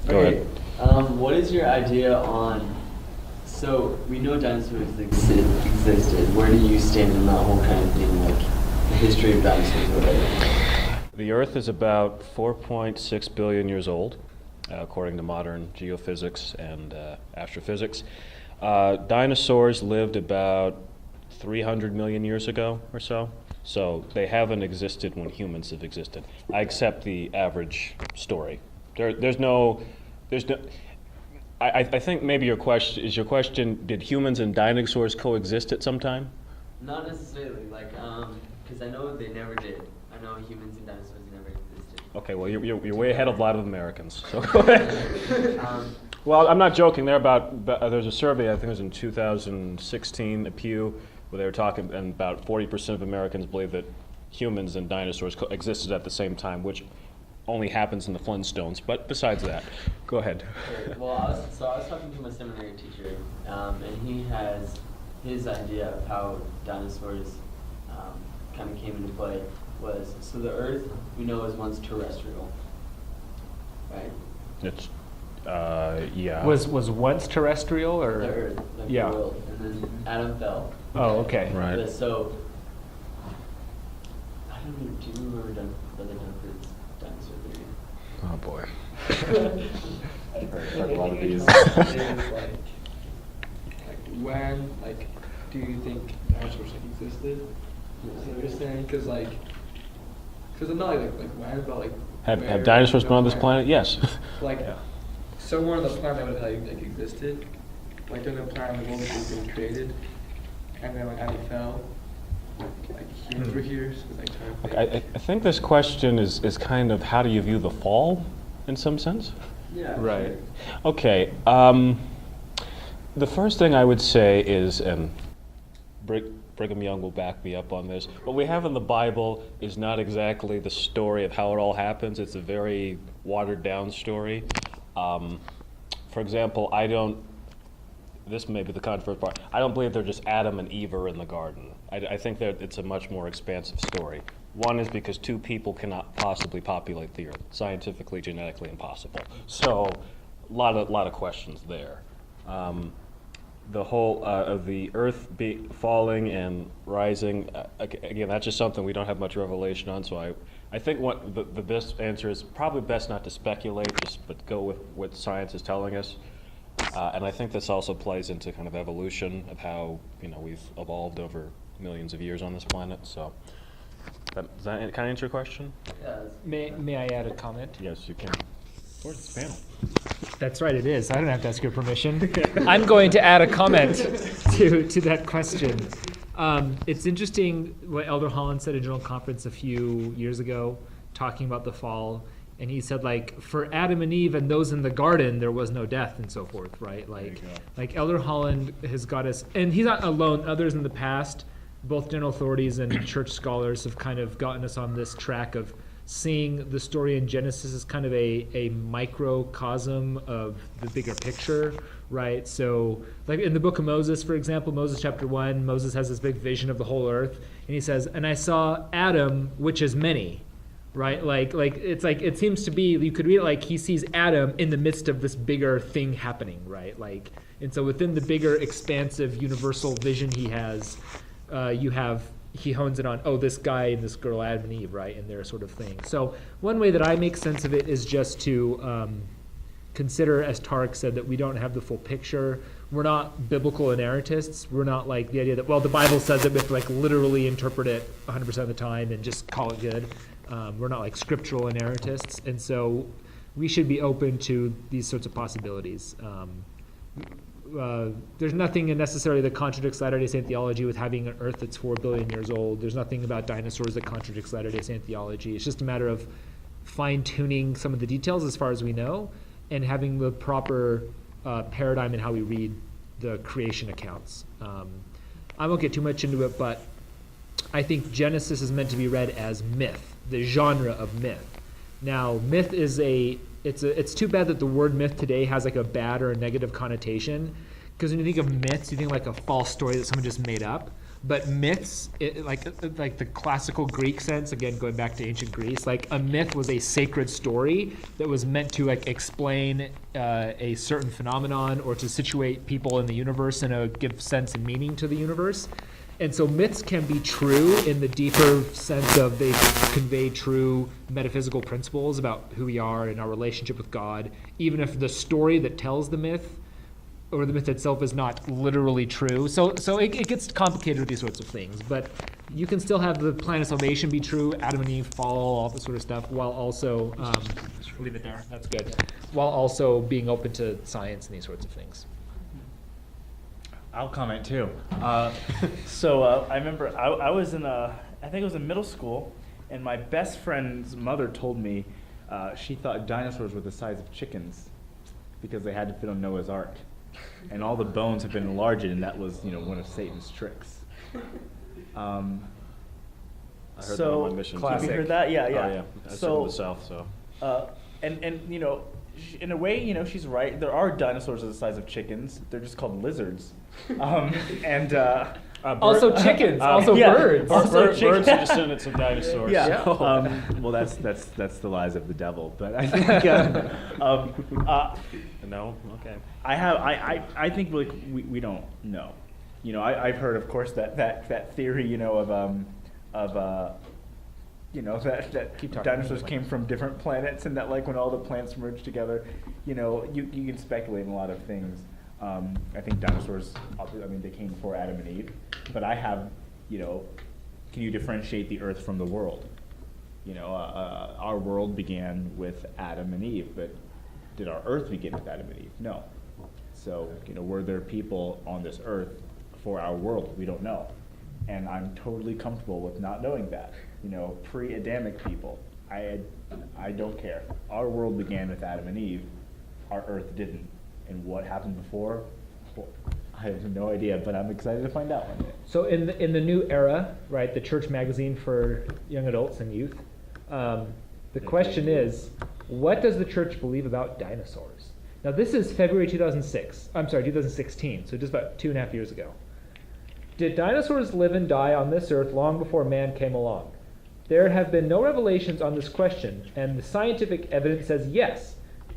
Go ahead. What is your idea on, so we know dinosaurs existed. Where do you stand in that whole kind of thing, like the history of dinosaurs or whatever? The Earth is about 4.6 billion years old, according to modern geophysics and astrophysics. Dinosaurs lived about 300 million years ago or so. So they haven't existed when humans have existed. I accept the average story. There's no. I think maybe your question, did humans and dinosaurs coexist at some time? Not necessarily, like, because I know they never did. I know humans and dinosaurs never existed. Okay, well you're way ahead of a lot of Americans. So go ahead. Well, I'm not joking. There's a survey, I think it was in 2016, at Pew, where they were talking, and about 40% of Americans believe that humans and dinosaurs existed at the same time, which only happens in the Flintstones. But besides that, go ahead. Well, I was talking to my seminary teacher, and he has his idea of how dinosaurs kind of came into play was, so the Earth we know was once terrestrial, right? It's yeah. Was once terrestrial, or? The Earth, like Yeah. the world, and then Adam fell. Oh, okay. Right. But so, I don't know, do you remember Brother Dunford's dinosaur theory? Oh boy. I've heard a lot of these. like when, like, do you think dinosaurs existed? Is what you're saying? Because I'm not like when, but like. Have where dinosaurs been on this planet? Yes. Like, Yeah. somewhere on the planet would have like existed, like during the planet the world was being created, and then when Adam fell, like humans were here, so it's like trying to think. I think this question is kind of, how do you view the fall, in some sense? Yeah. Right. Okay. The first thing I would say is, and Brigham Young will back me up on this, what we have in the Bible is not exactly the story of how it all happens. It's a very watered down story. For example, this may be the controversial part, I don't believe they're just Adam and Eve are in the garden. I think that it's a much more expansive story. One is because two people cannot possibly populate the earth, scientifically, genetically impossible. So, a lot of questions there. The whole of the earth falling and rising, again, that's just something we don't have much revelation on, so I think what the best answer is probably best not to speculate, but go with what science is telling us. And I think this also plays into kind of evolution of how we've evolved over millions of years on this planet. So, does that kind of answer your question? Yeah, May I add a comment? Yes, you can. Towards the panel. That's right, it is. I don't have to ask your permission. I'm going to add a comment to that question. It's interesting what Elder Holland said at a General Conference a few years ago, talking about the fall. And he said, like, for Adam and Eve and those in the garden, there was no death and so forth, right? Like Elder Holland has got us, and he's not alone. Others in the past, both general authorities and church scholars, have kind of gotten us on this track of seeing the story in Genesis as kind of a microcosm of the bigger picture, right? So, like in the book of Moses, for example, Moses chapter 1, Moses has this big vision of the whole earth, and he says, "And I saw Adam, which is many." Right, like it's like it seems to be, you could read it like he sees Adam in the midst of this bigger thing happening, right? Like, and so within the bigger, expansive, universal vision he has, he hones it on, this guy and this girl, Adam and Eve, right, and their sort of thing. So one way that I make sense of it is just to consider, as Tarek said, that we don't have the full picture. We're not biblical inerrantists. We're not like the idea that, well, the Bible says it, we have to like literally interpret it 100% of the time and just call it good. We're not like scriptural inerrantists, and so we should be open to these sorts of possibilities. There's nothing necessarily that contradicts Latter-day Saint theology with having an Earth that's 4 billion years old. There's nothing about dinosaurs that contradicts Latter-day Saint theology. It's just a matter of fine-tuning some of the details as far as we know, and having the proper paradigm in how we read the creation accounts. I won't get too much into it, but I think Genesis is meant to be read as myth, the genre of myth. Now, myth is it's too bad that the word myth today has like a bad or a negative connotation, because when you think of myths, you think like a false story that someone just made up. But myths, like the classical Greek sense, again going back to ancient Greece, like a myth was a sacred story that was meant to like explain a certain phenomenon or to situate people in the universe and give sense and meaning to the universe. And so myths can be true in the deeper sense of they convey true metaphysical principles about who we are and our relationship with God, even if the story that tells the myth or the myth itself is not literally true. So it gets complicated with these sorts of things. But you can still have the plan of salvation be true, Adam and Eve fall, all this sort of stuff, while also, leave it there, that's good, while also being open to science and these sorts of things. I'll comment too. I remember I was I think it was in middle school, and my best friend's mother told me she thought dinosaurs were the size of chickens because they had to fit on Noah's Ark. And all the bones have been enlarged, and that was, one of Satan's tricks. I heard that So, on my mission. have you heard that? Yeah. Oh, yeah. I was in the South, so. And in a way, she's right. There are dinosaurs the size of chickens. They're just called lizards. Also chickens, also yeah. birds. Also Birds chicken- are descendants of dinosaurs. Yeah. Well, that's the lies of the devil. But I think No? Okay. I think like we don't know. I've heard, of course, that theory, that Keep talking. dinosaurs came from different planets, and that like when all the planets merged together, you can speculate on a lot of things. I think dinosaurs, they came before Adam and Eve, but I have, can you differentiate the Earth from the world? Our world began with Adam and Eve, but did our Earth begin with Adam and Eve? No. So, were there people on this Earth before our world? We don't know. And I'm totally comfortable with not knowing that. Pre-Adamic people, I don't care. Our world began with Adam and Eve. Our Earth didn't. And what happened before? Well, I have no idea, but I'm excited to find out one day. So in the new era, right, the church magazine for young adults and youth, the question is, what does the church believe about dinosaurs? Now this is February 2016, so just about 2.5 years ago. Did dinosaurs live and die on this earth long before man came along? There have been no revelations on this question, and the scientific evidence says yes.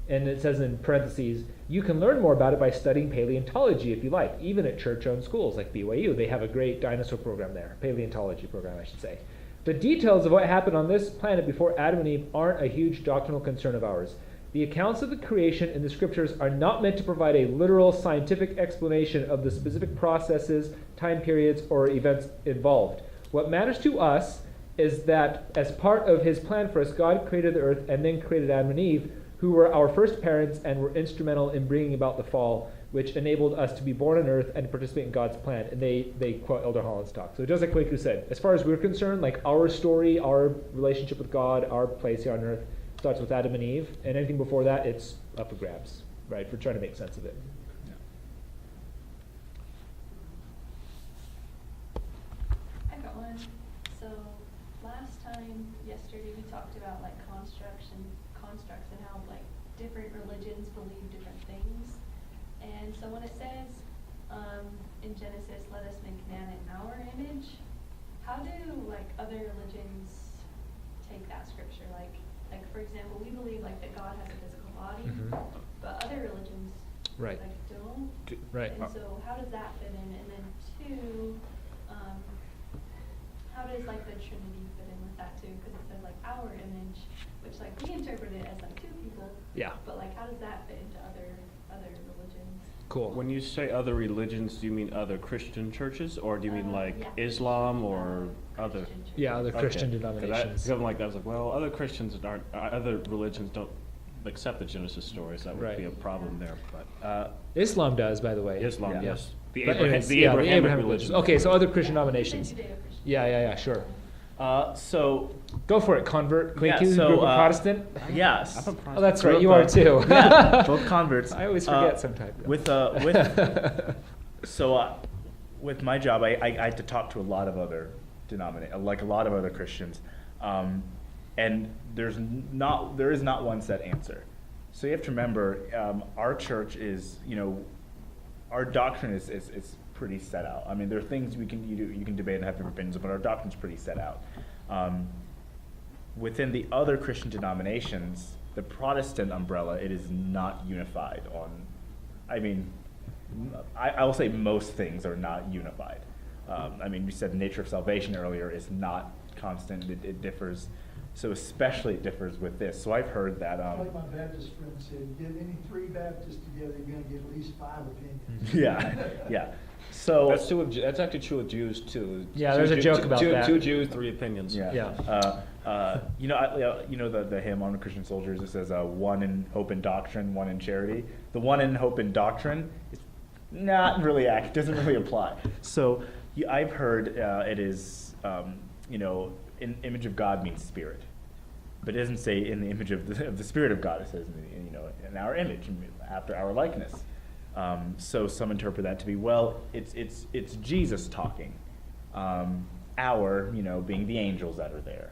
And it says in parentheses, you can learn more about it by studying paleontology if you like, even at church-owned schools like BYU. They have a great dinosaur program there, paleontology program, I should say. The details of what happened on this planet before Adam and Eve aren't a huge doctrinal concern of ours. The accounts of the creation in the scriptures are not meant to provide a literal scientific explanation of the specific processes, time periods, or events involved. What matters to us is that as part of his plan for us, God created the earth and then created Adam and Eve, who were our first parents and were instrumental in bringing about the fall, which enabled us to be born on earth and participate in God's plan. And they quote Elder Holland's talk. So just like Kwaku said, as far as we're concerned, like our story, our relationship with God, our place here on earth starts with Adam and Eve, and anything before that, it's up for grabs, right? We're trying to make sense of it. I got one. So last time, yesterday, we talked about like constructs and how like different religions believe different things. And so when it says in Genesis, let us make man in our image, how do like other religions take that scripture? Like for example, we believe like that God has a physical body, but other religions Right. like don't. Right. And so how does that fit in? And then two, how does like the Trinity fit in with that too? Because it says like our image, which like we interpret it as like two people. Yeah. But like how does that fit into other religions? Cool. When you say other religions, do you mean other Christian churches, or do you mean like Yeah. Islam or other? Christian churches. Yeah, other Christian Okay. 'Cause denominations. Something like that. I was like, well, other Christians aren't, other religions don't accept the Genesis stories. That would Right. be a problem there. But Islam does, by the way. Islam, Yeah. yes. The But Abraham, it's- the yeah, Abrahamic religion. Okay, so other Christian Even denominations. Judeo-Christian. Yeah, sure. So Go for it, convert. Yeah, Kwaku, so, group of Protestant. yes, I'm a Protestant. Oh, that's Grew right, up, you are too. yeah, both converts. I always forget sometimes. With my job, I had to talk to a lot of other like a lot of other Christians, and there is not one set answer. So you have to remember, our church is, our doctrine is pretty set out. I mean, there are things you can debate and have different opinions, but our doctrine's pretty set out. Within the other Christian denominations, the Protestant umbrella, it is not unified on, I mean, I will say most things are not unified. I mean, we said the nature of salvation earlier is not constant, it differs. So especially it differs with this. So I've heard that. Like my Baptist friend said, get any three Baptists together, you're going to get at least 5 opinions. Yeah. So That's actually true of Jews too. Yeah, there's a joke about that. 2 Jews, 3 opinions. Yeah. You know the hymn on the Christian Soldiers. It says one in hope and doctrine, one in charity. The one in hope and doctrine is not really doesn't really apply. So I've heard it is in image of God means spirit, but it doesn't say in the image of the Spirit of God. It says in our image, after our likeness. So some interpret that to be, well, it's Jesus talking, our being the angels that are there.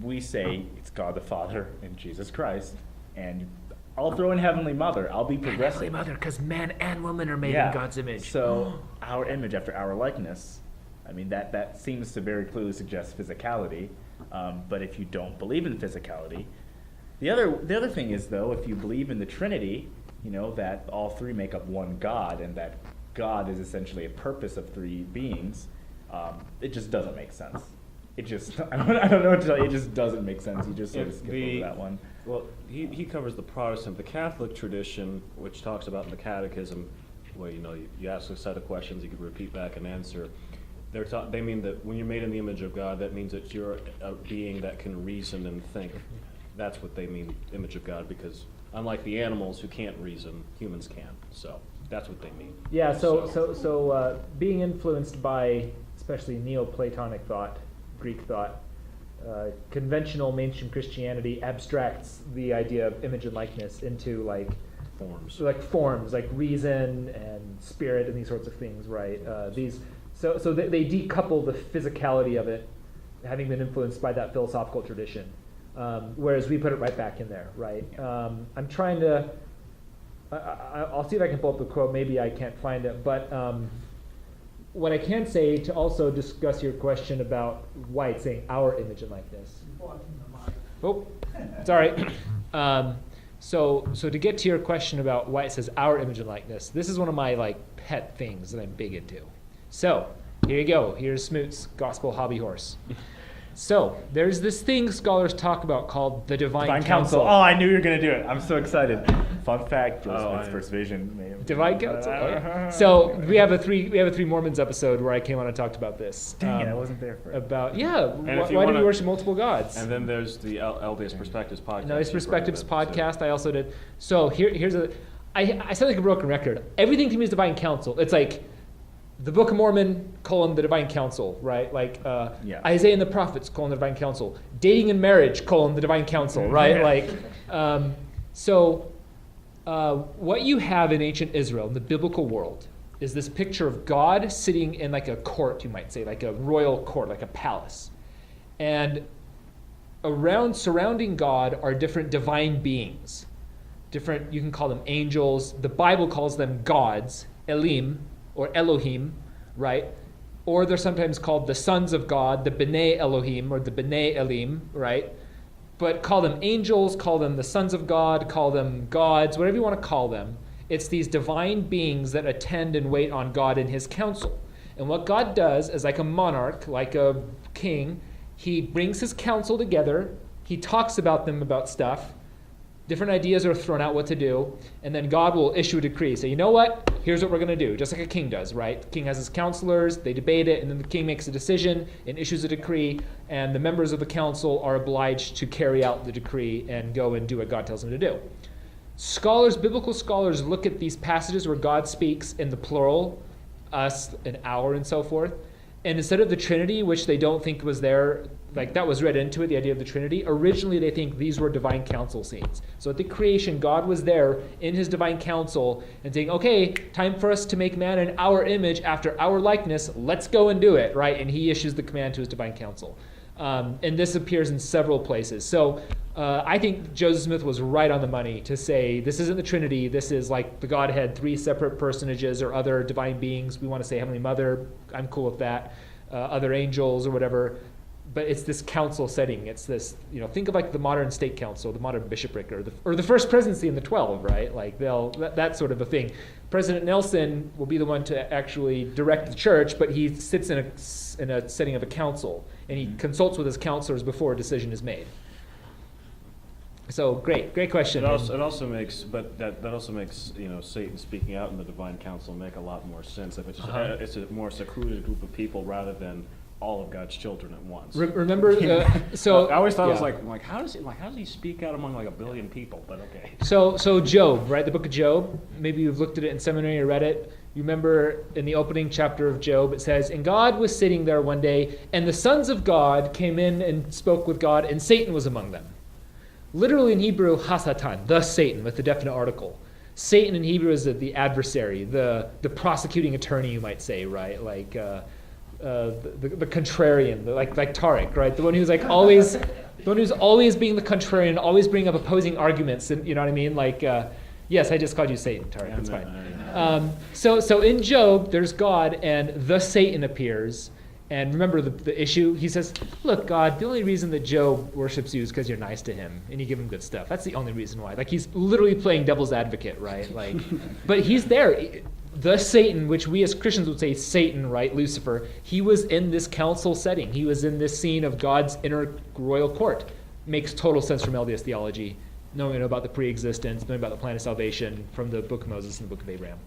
We say it's God the Father and Jesus Christ, and I'll throw in Heavenly Mother. I'll be progressive. Heavenly Mother, because man and woman are made in God's image. So our image after our likeness, I mean, that seems to very clearly suggest physicality. But if you don't believe in physicality, the other thing is, though, if you believe in the Trinity, that all three make up one God, and that God is essentially a purpose of 3 beings, it just doesn't make sense. It just, I don't know what to tell you, it just doesn't make sense. You just sort of skip over that one. Well, he covers the Protestant, the Catholic tradition, which talks about in the Catechism, where you ask a set of questions, you can repeat back an answer. They mean that when you're made in the image of God, that means that you're a being that can reason and think. That's what they mean, image of God, because unlike the animals who can't reason, humans can. So that's what they mean. Yeah. So being influenced by especially Neoplatonic thought, Greek thought, conventional mainstream Christianity abstracts the idea of image and likeness into forms, like reason and spirit and these sorts of things, right? So they decouple the physicality of it, having been influenced by that philosophical tradition, whereas we put it right back in there, right? I'm trying to, I'll see if I can pull up the quote, maybe I can't find it, but what I can say to also discuss your question about why it's saying our image and likeness. Oh, sorry. So to get to your question about why it says our image and likeness, this is one of my pet things that I'm big into. So here you go. Here's Smoot's gospel hobby horse. So there's this thing scholars talk about called the Divine Council. Oh, I knew you were going to do it. I'm so excited. Fun fact: Smith's first vision. Divine Council. Okay. So we have a three Mormons episode where I came on and talked about this. Dang it, I wasn't there for it. About why do we worship multiple gods? And then there's the LDS Perspectives podcast. LDS Perspectives podcast. I also did. So here's I sound like a broken record. Everything to me is Divine Council. It's like the Book of Mormon, the Divine Council, right? Isaiah and the Prophets, the Divine Council. Dating and marriage, the Divine Council, right? What you have in ancient Israel, in the biblical world, is this picture of God sitting in a court, you might say, like a royal court, like a palace. And surrounding God are different divine beings. You can call them angels. The Bible calls them gods, Elim, or Elohim, right? Or they're sometimes called the sons of God, the B'nai Elohim, or the B'nai Elim, right? But call them angels, call them the sons of God, call them gods, whatever you want to call them. It's these divine beings that attend and wait on God in his council. And what God does is, like a monarch, like a king, he brings his council together, he talks about them about stuff, different ideas are thrown out what to do, and then God will issue a decree. Say, you know what? Here's what we're going to do. Just like a king does, right? The king has his counselors, they debate it, and then the king makes a decision and issues a decree, and the members of the council are obliged to carry out the decree and go and do what God tells them to do. Biblical scholars look at these passages where God speaks in the plural, us and our and so forth, and instead of the Trinity, which they don't think was there, that was read into it, the idea of the Trinity, originally they think these were divine council scenes. So at the creation, God was there in his divine council and saying, okay, time for us to make man in our image after our likeness, let's go and do it, right? And he issues the command to his divine council. And this appears in several places. So I think Joseph Smith was right on the money to say this isn't the Trinity. This is like the Godhead, 3 separate personages or other divine beings. We want to say Heavenly Mother. I'm cool with that. Other angels or whatever. But it's this council setting. It's this, think of like the modern state council, the modern bishopric, or the first presidency in the 12, right? Like that sort of a thing. President Nelson will be the one to actually direct the church, but he sits in a setting of a council, and he consults with his counselors before a decision is made. So great question. It also makes, that also makes Satan speaking out in the divine council make a lot more sense if it's just, it's a more secluded group of people rather than all of God's children at once. Remember, so I always thought it was like how does he speak out among like a billion people? But okay. So Job, right? The book of Job. Maybe you've looked at it in seminary or read it. You remember in the opening chapter of Job, it says, "And God was sitting there one day, and the sons of God came in and spoke with God, and Satan was among them." Literally in Hebrew, Hasatan, the Satan, with the definite article. Satan in Hebrew is the adversary, the prosecuting attorney, you might say, right? Like the contrarian, like Tariq, right? The one who's like always, the one who's always being the contrarian, always bringing up opposing arguments, and you know what I mean? Like, yes, I just called you Satan, Tariq. That's fine. So in Job, there's God, and the Satan appears. And remember the issue? He says, look, God, the only reason that Job worships you is because you're nice to him and you give him good stuff. That's the only reason why. Like, he's literally playing devil's advocate, right? Like, but he's there. The Satan, which we as Christians would say Satan, right? Lucifer, he was in this council setting. He was in this scene of God's inner royal court. Makes total sense from LDS theology, knowing about the pre-existence, knowing about the plan of salvation from the book of Moses and the book of Abraham.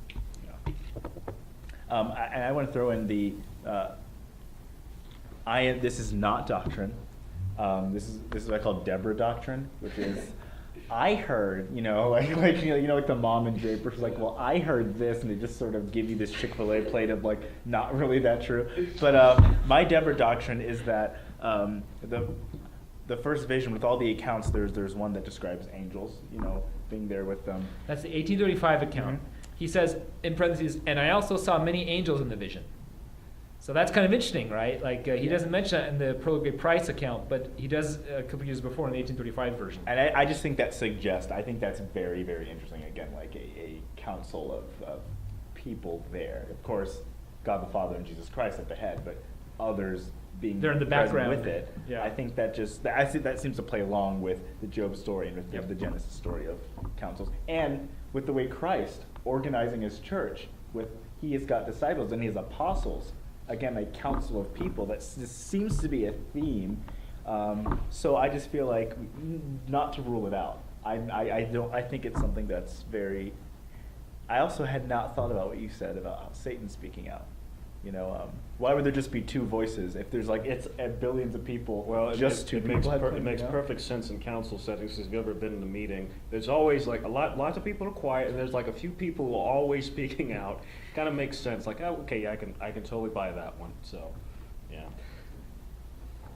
And I want to throw in the... this is not doctrine. This is what I call Deborah doctrine, which is I heard, like the mom in Draper, she's like, well, I heard this, and they just sort of give you this Chick-fil-A plate of like not really that true. But my Deborah doctrine is that the first vision with all the accounts, there's one that describes angels, being there with them. That's the 1835 account. Mm-hmm. He says in parentheses, and I also saw many angels in the vision. So that's kind of interesting, right? Like he doesn't mention that in the Prologue Price account, but he does a couple years before in the 1835 version. And I just think that suggests, I think that's very, very interesting. Again, like a council of people there. Of course, God the Father and Jesus Christ at the head, but others being they're in the present background with it. Yeah. I think that that seems to play along with the Job story and with the Genesis story of councils, and with the way Christ organizing his church. He has got disciples and he has apostles. Again, a council of people. That just seems to be a theme. So I just feel like not to rule it out. I think it's something that's very. I also had not thought about what you said about Satan speaking out. Why would there just be two voices if there's like it's billions of people? Well, two people. It makes perfect sense in council settings. If you've ever been in a meeting, there's always like lots of people are quiet, and there's like a few people who are always speaking out. Kind of makes sense. Like, oh, okay, I can totally buy that one. So, yeah.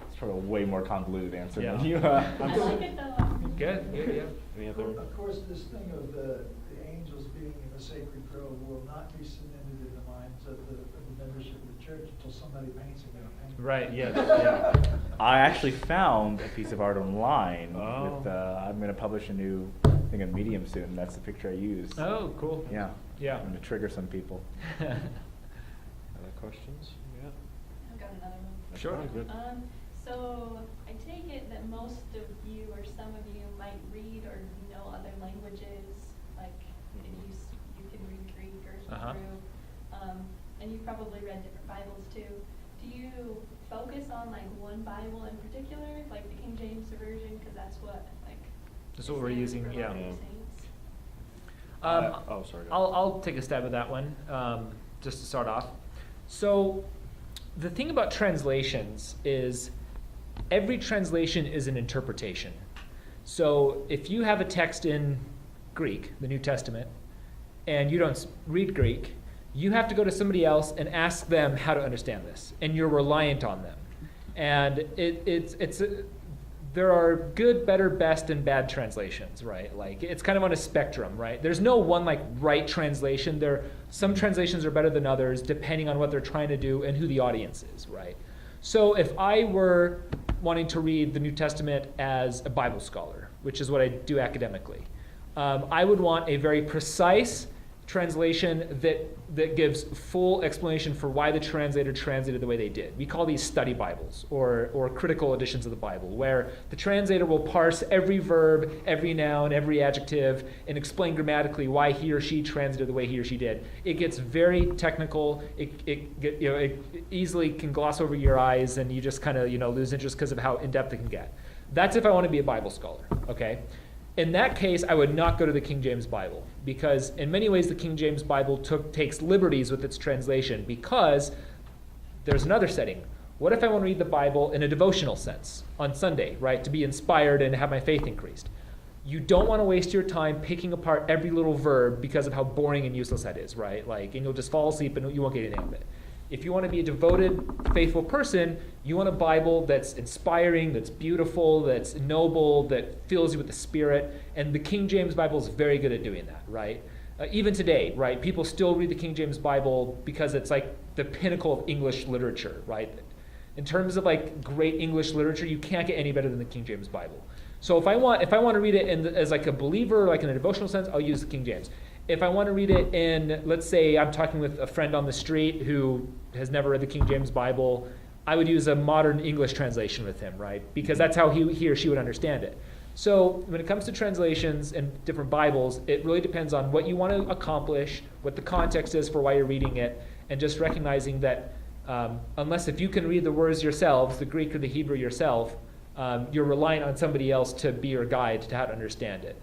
It's probably a way more convoluted answer Yeah. than you. I like it though. Good, yeah. Any other? Of course, this thing of the angels being in the sacred grove will not be cemented in the minds of the membership of the church until somebody paints it in a paint. Right, Yes, yeah. I actually found a piece of art online. Oh. I'm going to publish a new thing on Medium soon. That's the picture I used. Oh, cool. Yeah. Yeah. I'm going to trigger some people. Other questions? Yeah. I've got another one. Sure. Oh, good. So I take it that most of you or some of you might read or know other languages, like if you can read Greek or Hebrew, and you've probably read different Bibles too. Do you focus on like one Bible in particular, like the King James version, because that's what like. That's what we're is using, for yeah. Latter-day Yeah. Saints? Sorry. I'll take a stab at that one, just to start off. So the thing about translations is every translation is an interpretation. So if you have a text in Greek, the New Testament, and you don't read Greek, you have to go to somebody else and ask them how to understand this, and you're reliant on them. And there are good, better, best, and bad translations, right? Like it's kind of on a spectrum, right? There's no one like right translation. Some translations are better than others depending on what they're trying to do and who the audience is, right? So if I were wanting to read the New Testament as a Bible scholar, which is what I do academically. I would want a very precise translation that gives full explanation for why the translator translated the way they did. We call these study Bibles or critical editions of the Bible, where the translator will parse every verb, every noun, every adjective, and explain grammatically why he or she translated the way he or she did. It gets very technical. It easily can gloss over your eyes, and you just kind of lose interest because of how in-depth it can get. That's if I want to be a Bible scholar, okay? In that case, I would not go to the King James Bible, because in many ways the King James Bible takes liberties with its translation, because there's another setting. What if I want to read the Bible in a devotional sense on Sunday, right, to be inspired and have my faith increased? You don't want to waste your time picking apart every little verb because of how boring and useless that is, right? And you'll just fall asleep and you won't get anything out of it. If you want to be a devoted, faithful person, you want a Bible that's inspiring, that's beautiful, that's noble, that fills you with the Spirit. And the King James Bible is very good at doing that, right? Even today, right? People still read the King James Bible because it's like the pinnacle of English literature, right? In terms of great English literature, you can't get any better than the King James Bible. So if I want to read it as a believer, in a devotional sense, I'll use the King James. If I want to read it in, let's say I'm talking with a friend on the street who has never read the King James Bible, I would use a modern English translation with him, right? Because that's how he or she would understand it. So when it comes to translations and different Bibles, it really depends on what you want to accomplish, what the context is for why you're reading it, and just recognizing that unless if you can read the words yourselves, the Greek or the Hebrew yourself, you're relying on somebody else to be your guide to how to understand it.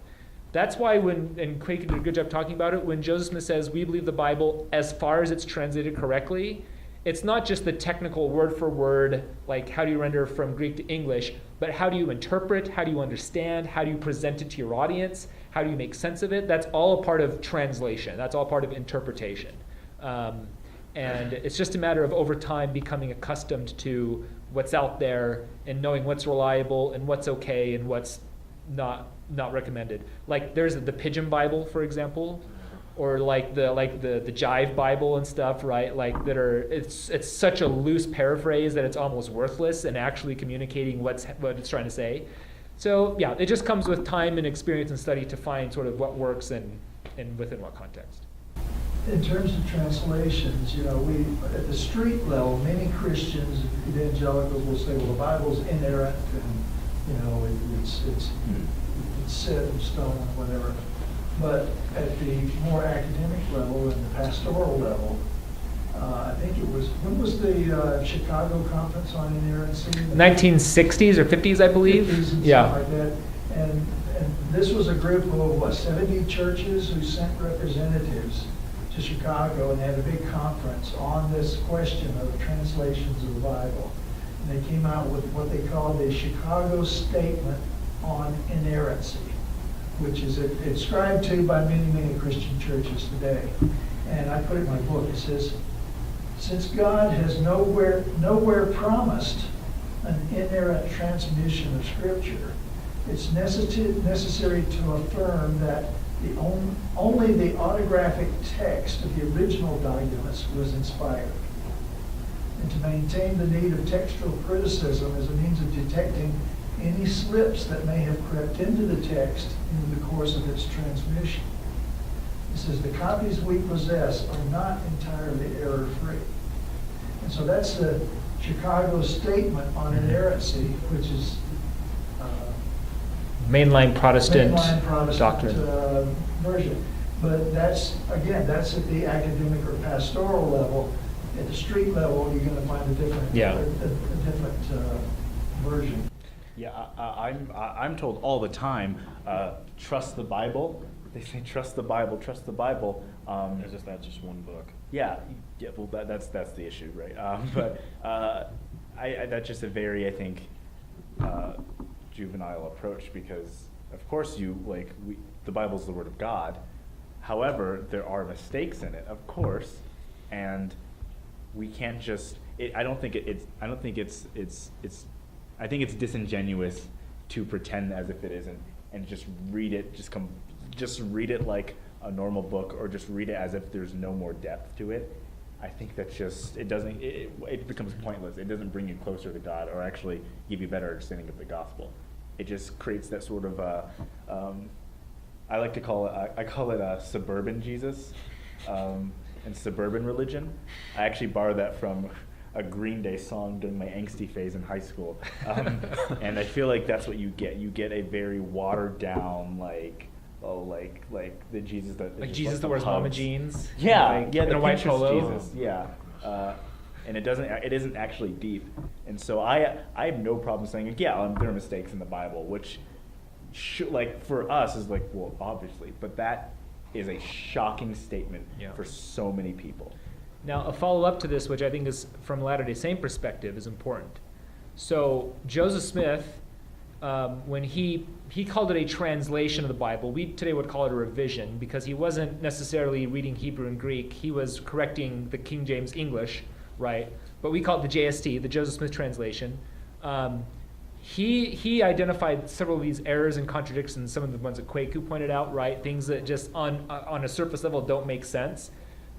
That's why and Craig did a good job talking about it, when Joseph Smith says we believe the Bible as far as it's translated correctly, it's not just the technical word for word, like how do you render from Greek to English, but how do you interpret, how do you understand, how do you present it to your audience, how do you make sense of it? That's all a part of translation. That's all part of interpretation. And it's just a matter of over time becoming accustomed to what's out there and knowing what's reliable and what's okay and what's not recommended. There's the Pigeon Bible, for example, or the Jive Bible and stuff, right? It's such a loose paraphrase that it's almost worthless in actually communicating what it's trying to say. So yeah, it just comes with time and experience and study to find sort of what works and within what context. In terms of translations, we at the street level, many Christians, evangelicals will say, well, the Bible's inerrant and it's set in stone and whatever. But at the more academic level and the pastoral level, I think it was, when was the Chicago Conference on Inerrancy? 1960s or 50s, I believe. 50s and yeah. Like that. And this was a group of, 70 churches who sent representatives to Chicago, and they had a big conference on this question of translations of the Bible. And they came out with what they called the Chicago Statement on Inerrancy, which is ascribed to by many, many Christian churches today. And I put it in my book, it says, since God has nowhere promised an inerrant transmission of Scripture, it's necessary to affirm that only the autographic text of the original documents was inspired, and to maintain the need of textual criticism as a means of detecting any slips that may have crept into the text in the course of its transmission. It says the copies we possess are not entirely error-free. And so that's the Chicago Statement on Inerrancy, which is mainline Protestant doctrine. Version. But that's at the academic or pastoral level. At the street level, you're going to find a different version. Yeah, I'm told all the time, trust the Bible. They say trust the Bible, trust the Bible. As if that's just one book. Yeah. Well, that's the issue, right? But that's just a very, I think, juvenile approach, because of course the Bible's the Word of God. However, there are mistakes in it, of course, and we can't just. I think it's disingenuous to pretend as if it isn't and just read it. Just read it like a normal book, or just read it as if there's no more depth to it. I think that it becomes pointless. It doesn't bring you closer to God or actually give you better understanding of the gospel. it just creates that sort of I like to call it I call it a suburban Jesus and suburban religion. I actually borrowed that from a Green Day song during my angsty phase in high school, and I feel like that's what you get. You get a very watered down, like the Jesus that Like just Jesus the that wears mama hugs. jeans. Yeah, like, yeah, and the a white Pinterest polo. Jesus, yeah, and it isn't actually deep, and so I have no problem saying, yeah, there are mistakes in the Bible, which, like for us is like, well, obviously, but that is a shocking statement Yeah. for so many people. Now, a follow-up to this, which I think is from a Latter-day Saint perspective, is important. So Joseph Smith, when he called it a translation of the Bible, we today would call it a revision, because he wasn't necessarily reading Hebrew and Greek. He was correcting the King James English, right? But we call it the JST, the Joseph Smith translation. He identified several of these errors and contradictions, some of the ones that Kwaku pointed out, right? Things that just on a surface level don't make sense.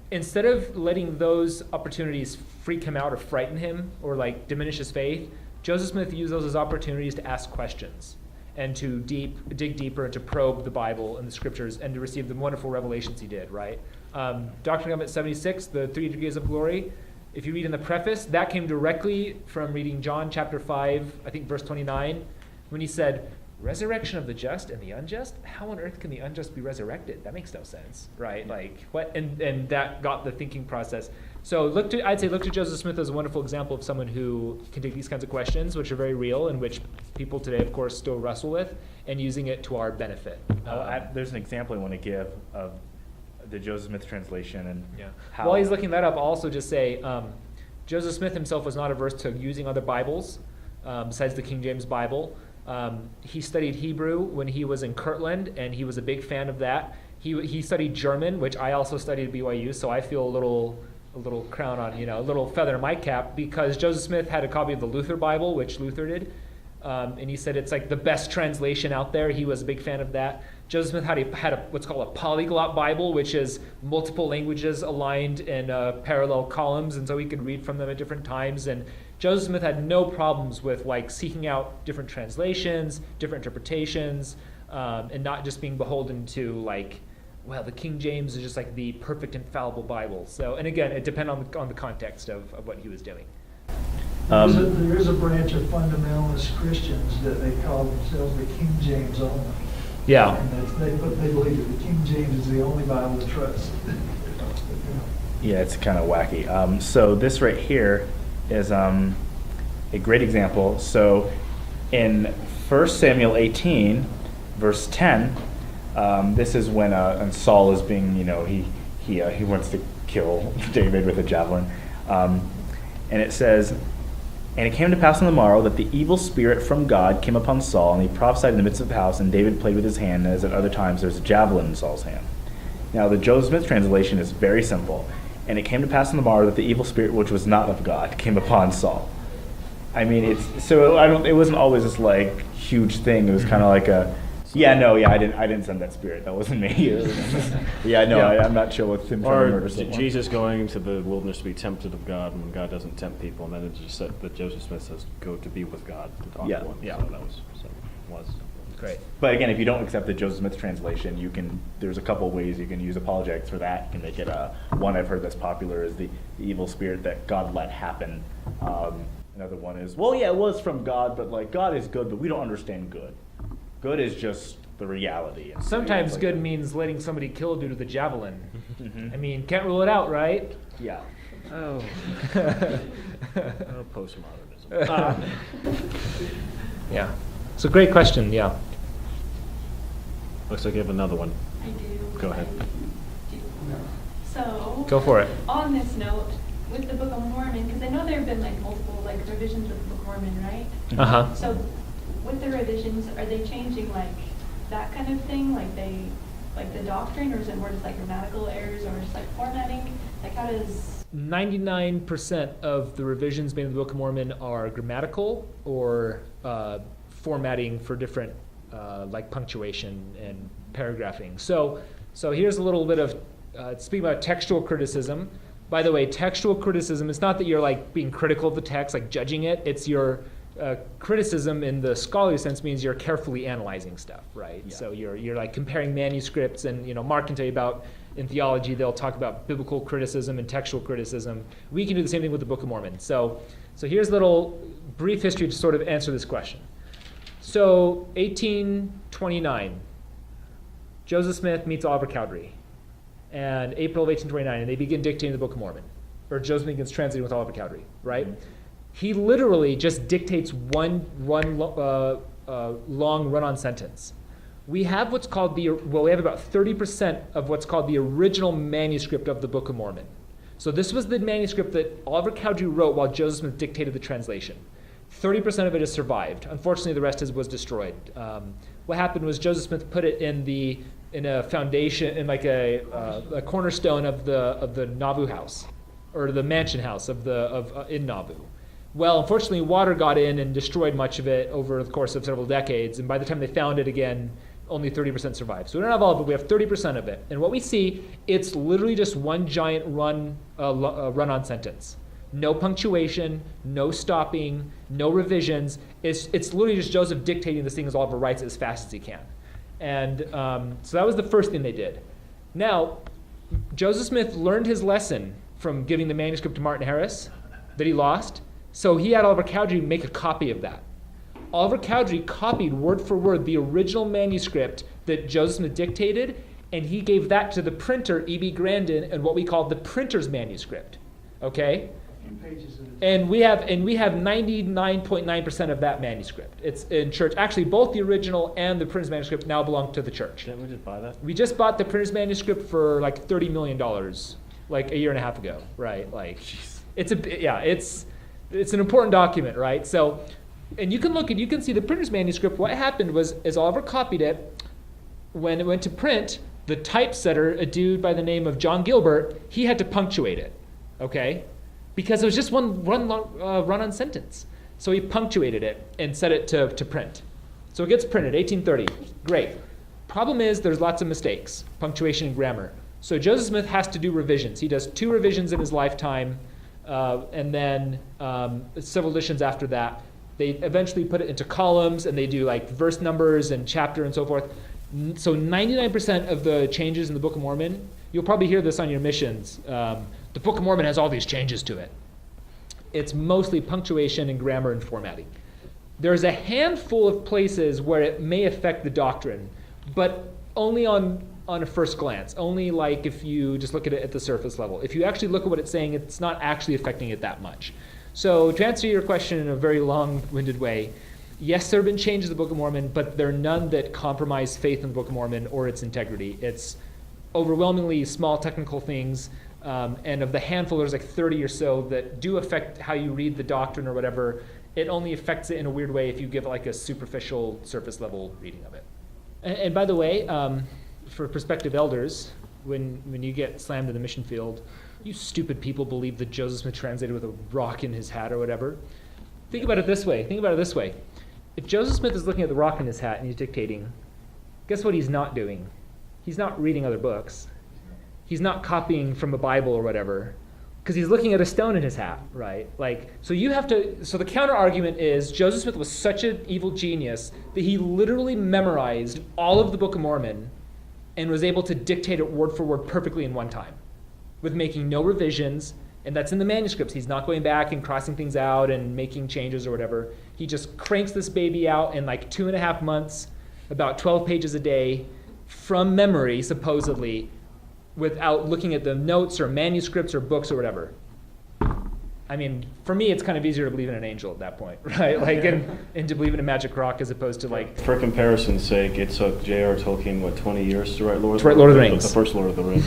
Instead of letting those opportunities freak him out or frighten him or like diminish his faith, Joseph Smith used those as opportunities to ask questions and to dig deeper and to probe the Bible and the scriptures and to receive the wonderful revelations he did, right? Doctrine and Covenants 76, the 3 degrees of glory, if you read in the preface, that came directly from reading John chapter 5, I think verse 29, when he said, resurrection of the just and the unjust? How on earth can the unjust be resurrected? That makes no sense, right? Like what? And that got the thinking process. So I'd say look to Joseph Smith as a wonderful example of someone who can take these kinds of questions, which are very real and which people today, of course, still wrestle with, and using it to our benefit. There's an example I want to give of the Joseph Smith translation and how. While he's looking that up, I'll also just say Joseph Smith himself was not averse to using other Bibles besides the King James Bible. He studied Hebrew when he was in Kirtland, and he was a big fan of that. He studied German, which I also studied at BYU, so I feel a little crown on, a little feather in my cap, because Joseph Smith had a copy of the Luther Bible, which Luther did, and he said it's like the best translation out there. He was a big fan of that. Joseph Smith had what's called a polyglot Bible, which is multiple languages aligned in parallel columns, and so he could read from them at different times. And Joseph Smith had no problems with like seeking out different translations, different interpretations, and not just being beholden to like, well, the King James is just like the perfect infallible Bible. So, and again, it depends on the context of what he was doing. There is a branch of fundamentalist Christians that they call themselves the King James only. Yeah. And they believe that the King James is the only Bible to trust. Yeah, it's kind of wacky. So this right here is a great example. So in 1 Samuel 18, verse 10, this is when Saul is being, he wants to kill David with a javelin. And it says, and it came to pass on the morrow that the evil spirit from God came upon Saul, and he prophesied in the midst of the house, and David played with his hand, as at other times there's a javelin in Saul's hand. Now the Joseph Smith translation is very simple. And it came to pass on the morrow that the evil spirit, which was not of God, came upon Saul. I mean, it wasn't always this like huge thing. It was kind of like I didn't send that spirit. That wasn't me. I'm not chill with him trying to murder Or someone. Jesus going into the wilderness to be tempted of God when God doesn't tempt people, and then it just said that Joseph Smith says, go to be with God to talk Yeah, to him. yeah. So that was. Great. But again, if you don't accept the Joseph Smith translation, there's a couple ways you can use apologetics for that. You can make it one I've heard that's popular is the evil spirit that God let happen. Another one is, well, yeah, it was from God, but like God is good, but we don't understand good. Good is just the reality. And so, Sometimes like, good means letting somebody kill due to the javelin. Mhm. I mean, can't rule it out, right? Yeah. Oh. Postmodernism. Yeah. So great question, yeah. Looks like you have another one. I do. Go ahead. So. Go for it. On this note, with the Book of Mormon, because I know there have been like multiple like revisions of the Book of Mormon, right? Uh-huh. So with the revisions, are they changing like that kind of thing, like the doctrine, or is it more just like grammatical errors or just like formatting? Like how does 99% of the revisions made in the Book of Mormon are grammatical or formatting for different like punctuation and paragraphing. So here's a little bit of speaking about textual criticism. By the way, textual criticism, it's not that you're like being critical of the text, like judging it. It's you're criticism in the scholarly sense means you're carefully analyzing stuff, right? Yeah. So you're like comparing manuscripts, and Mark can tell you about, in theology, they'll talk about biblical criticism and textual criticism. We can do the same thing with the Book of Mormon. So here's a little brief history to sort of answer this question. So 1829, Joseph Smith meets Oliver Cowdery, and April of 1829, and they begin dictating the Book of Mormon, or Joseph Smith begins translating with Oliver Cowdery, right? Mm-hmm. He literally just dictates one long run-on sentence. We have what's called we have about 30% of what's called the original manuscript of the Book of Mormon. So this was the manuscript that Oliver Cowdery wrote while Joseph Smith dictated the translation. 30% of it has survived. Unfortunately, the rest was destroyed. What happened was Joseph Smith put it in a foundation, in like a cornerstone of the Nauvoo house, or the mansion house in Nauvoo. Well, unfortunately, water got in and destroyed much of it over the course of several decades, and by the time they found it again, only 30% survived. So we don't have all of it, we have 30% of it. And what we see, it's literally just one giant run-on sentence. No punctuation, no stopping, no revisions. It's literally just Joseph dictating this thing as Oliver writes it as fast as he can. And so that was the first thing they did. Now, Joseph Smith learned his lesson from giving the manuscript to Martin Harris that he lost. So he had Oliver Cowdery make a copy of that. Oliver Cowdery copied word for word the original manuscript that Joseph Smith dictated, and he gave that to the printer, E.B. Grandin, and what we call the printer's manuscript. Okay? And we have 99.9% of that manuscript. It's in church. Actually, both the original and the printer's manuscript now belong to the church. Didn't we just buy that? We just bought the printer's manuscript for like $30 million, like a year and a half ago, right? Like, it's an important document, right? So, and you can see the printer's manuscript. What happened was, as Oliver copied it, when it went to print, the typesetter, a dude by the name of John Gilbert, he had to punctuate it, okay? Because it was just one run-on sentence. So he punctuated it and set it to print. So it gets printed, 1830. Great. Problem is, there's lots of mistakes, punctuation and grammar. So Joseph Smith has to do revisions. He does 2 revisions in his lifetime, and then several editions after that. They eventually put it into columns, and they do like verse numbers and chapter and so forth. So 99% of the changes in the Book of Mormon, you'll probably hear this on your missions. The Book of Mormon has all these changes to it. It's mostly punctuation and grammar and formatting. There's a handful of places where it may affect the doctrine, but only on a first glance, only like if you just look at it at the surface level. If you actually look at what it's saying, it's not actually affecting it that much. So to answer your question in a very long-winded way, yes, there have been changes to the Book of Mormon, but there are none that compromise faith in the Book of Mormon or its integrity. It's overwhelmingly small technical things, and of the handful, there's like 30 or so that do affect how you read the doctrine or whatever. It only affects it in a weird way if you give like a superficial, surface-level reading of it. And by the way, for prospective elders, when you get slammed in the mission field, you stupid people believe that Joseph Smith translated with a rock in his hat or whatever. Think about it this way. If Joseph Smith is looking at the rock in his hat and he's dictating, guess what he's not doing? He's not reading other books. He's not copying from a Bible or whatever, because he's looking at a stone in his hat, right? So the counter argument is Joseph Smith was such an evil genius that he literally memorized all of the Book of Mormon and was able to dictate it word for word perfectly in one time, with making no revisions, and that's in the manuscripts. He's not going back and crossing things out and making changes or whatever. He just cranks this baby out in like 2.5 months, about 12 pages a day, from memory, supposedly, without looking at the notes or manuscripts or books or whatever. I mean, for me, it's kind of easier to believe in an angel at that point, right? And to believe in a magic rock as opposed to like... For comparison's sake, it took J.R. Tolkien, 20 years to write Lord of the Rings. The first Lord of the Rings.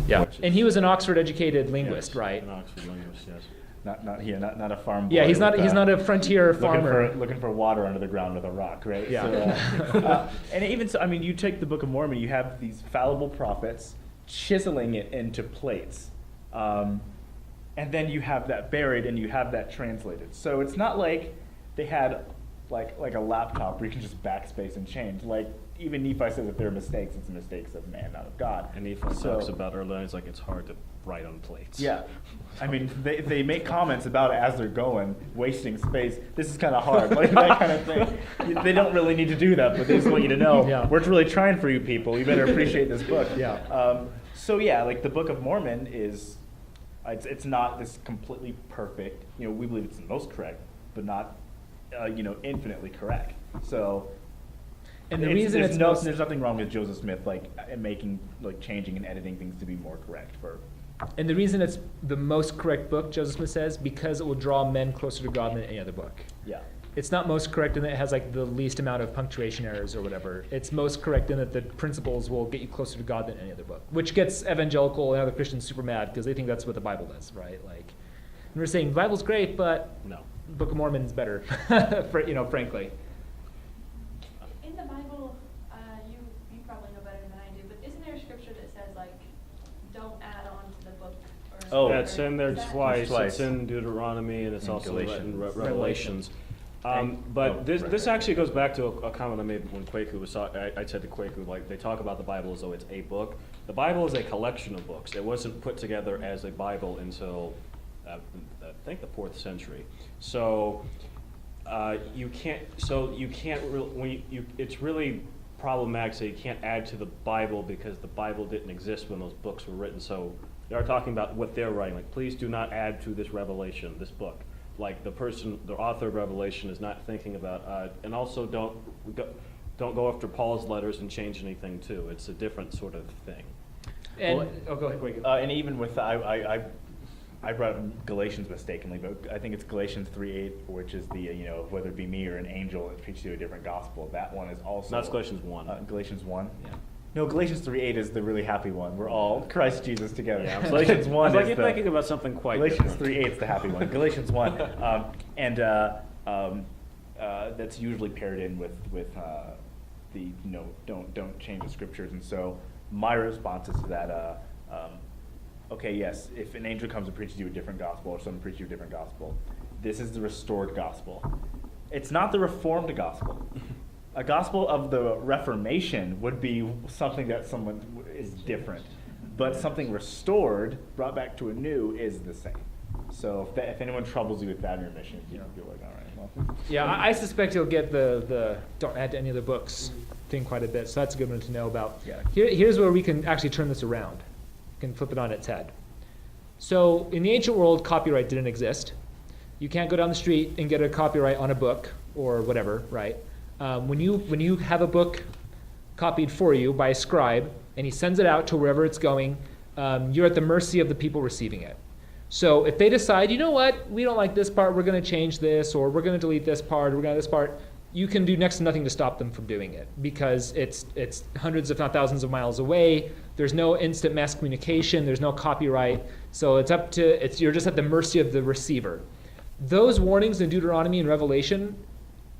Yeah, and he was an Oxford-educated linguist, yes, right? An Oxford linguist, yes. Not a farm boy. Yeah, he's not a frontier farmer. Looking for water under the ground with a rock, right? Yeah. So, and even so, I mean, you take the Book of Mormon, you have these fallible prophets chiseling it into plates. And then you have that buried and you have that translated. So it's not like they had like a laptop where you can just backspace and change. Like even Nephi says if there are mistakes, it's mistakes of man, not of God. And Nephi So- talks about earlier, it's like it's hard to write on plates. Yeah, I mean, they make comments about it as they're going, wasting space. This is kind of hard, like that kind of thing. They don't really need to do that, but they just want you to know, Yeah. we're really trying for you people. You better appreciate this book. Yeah. So yeah, like the Book of Mormon is, it's not this completely perfect. You know, we believe it's the most correct, but not, infinitely correct. So. And the reason there's it's there's nothing wrong with Joseph Smith changing and editing things to be more correct for. And the reason it's the most correct book, Joseph Smith says, because it will draw men closer to God than any other book. Yeah. It's not most correct in that it has like the least amount of punctuation errors or whatever. It's most correct in that the principles will get you closer to God than any other book, which gets evangelical and other Christians super mad because they think that's what the Bible does, right? Like, and we're saying the Bible's great, but No. the Book of Mormon's better, frankly. In the Bible, you probably know better than I do, but isn't there a scripture that says like, don't add on to the book? Or Oh. something? That's in there Is that- twice. Twice. It's in Deuteronomy and it's And also in Galatians. Revelations. And- But oh, this right. actually goes back to a comment I made when Kwaku was I said to Kwaku, like, they talk about the Bible as though it's a book. The Bible is a collection of books. It wasn't put together as a Bible until I think the 4th century. So you can't it's really problematic. So you can't add to the Bible because the Bible didn't exist when those books were written. So they are talking about what they're writing. Like, please do not add to this revelation, this book. Like the author of Revelation is not thinking about, and also don't go after Paul's letters and change anything too. It's a different sort of thing. And go ahead, Kwaku. And even with I brought up Galatians mistakenly, but I think it's Galatians 3:8, which is the whether it be me or an angel that preaches you a different gospel. That one is also. That's Galatians 1. Galatians 1. Yeah. No, Galatians 3:8 is the really happy one. We're all Christ Jesus together. Yeah, I was Galatians 1 I was like, is you're the, thinking about something quite Galatians different. 3:8 is the happy one. Galatians 1, that's usually paired in with the don't change the scriptures. And so my response is that okay, yes, if an angel comes and preaches you a different gospel or someone preaches you a different gospel, this is the restored gospel. It's not the reformed gospel. A gospel of the Reformation would be something that someone is different, but something restored, brought back to a new, is the same. So if anyone troubles you with that in your mission, you're like, all right, well. Yeah, I suspect you'll get the don't add to any other books thing quite a bit, so that's a good one to know about. Yeah. Here's where we can actually turn this around. We can flip it on its head. So in the ancient world, copyright didn't exist. You can't go down the street and get a copyright on a book or whatever, right? When you have a book copied for you by a scribe and he sends it out to wherever it's going, you're at the mercy of the people receiving it. So if they decide, you know what, we don't like this part, we're going to change this, or we're going to delete this part, or we're going to this part, you can do next to nothing to stop them from doing it because it's hundreds, if not thousands of miles away. There's no instant mass communication. There's no copyright. So you're just at the mercy of the receiver. Those warnings in Deuteronomy and Revelation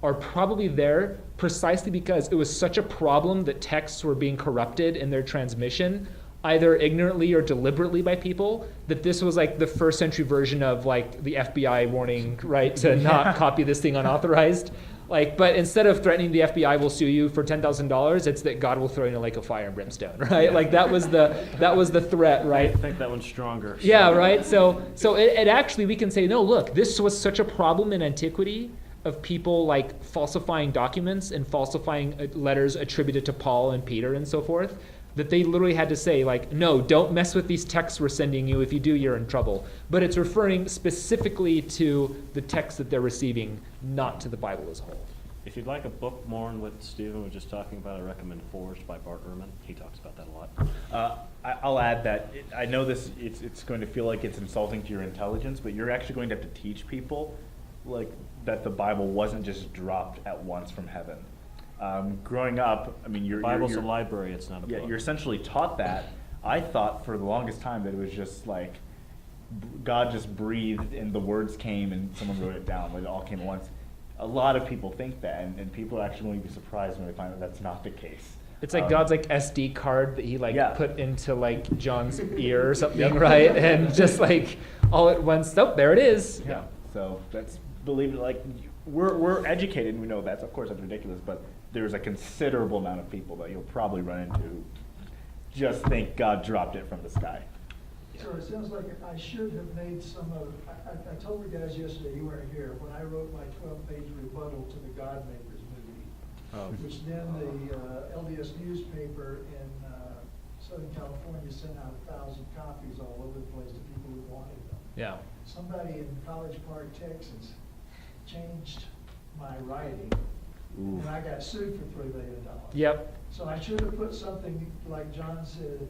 are probably there precisely because it was such a problem that texts were being corrupted in their transmission, either ignorantly or deliberately by people, that this was like the first century version of like the FBI warning, right, to not copy this thing unauthorized. But instead of threatening the FBI will sue you for $10,000, it's that God will throw you in a lake of fire and brimstone, right? Yeah. Like that was the threat, right? I think that one's stronger. Yeah, right. So it actually, we can say, no, look, this was such a problem in antiquity of people like falsifying documents and falsifying letters attributed to Paul and Peter and so forth, that they literally had to say, like, no, don't mess with these texts we're sending you. If you do, you're in trouble. But it's referring specifically to the text that they're receiving, not to the Bible as a whole. If you'd like a book more on what Stephen was just talking about, I recommend Forged by Bart Ehrman. He talks about that a lot. I'll add that I know this. It's going to feel like it's insulting to your intelligence, but you're actually going to have to teach people like that the Bible wasn't just dropped at once from heaven. Growing up, I mean, The Bible's a library, it's not a book. you're essentially taught that. I thought for the longest time that it was just like God just breathed and the words came and someone wrote it down. Like it all came at once. A lot of people think that, and people are actually going to be surprised when they find that that's not the case. It's like God's like SD card that he like Yeah. put into like John's ear or something, right? And just like all at once, oh, there it is. Yeah. So that's believe it. Like we're educated and we know that's of course that's ridiculous, but there's a considerable amount of people that you'll probably run into who just think God dropped it from the sky. So it sounds like I should have made some of, I told the guys yesterday, you weren't here, when I wrote my 12-page rebuttal to the Godmakers movie, which then the LDS newspaper in Southern California sent out 1,000 copies all over the place to people who wanted them. Yeah. Somebody in College Park, Texas, changed my writing, Ooh. and I got sued for $3 million. Yep. So I should have put something, like John said,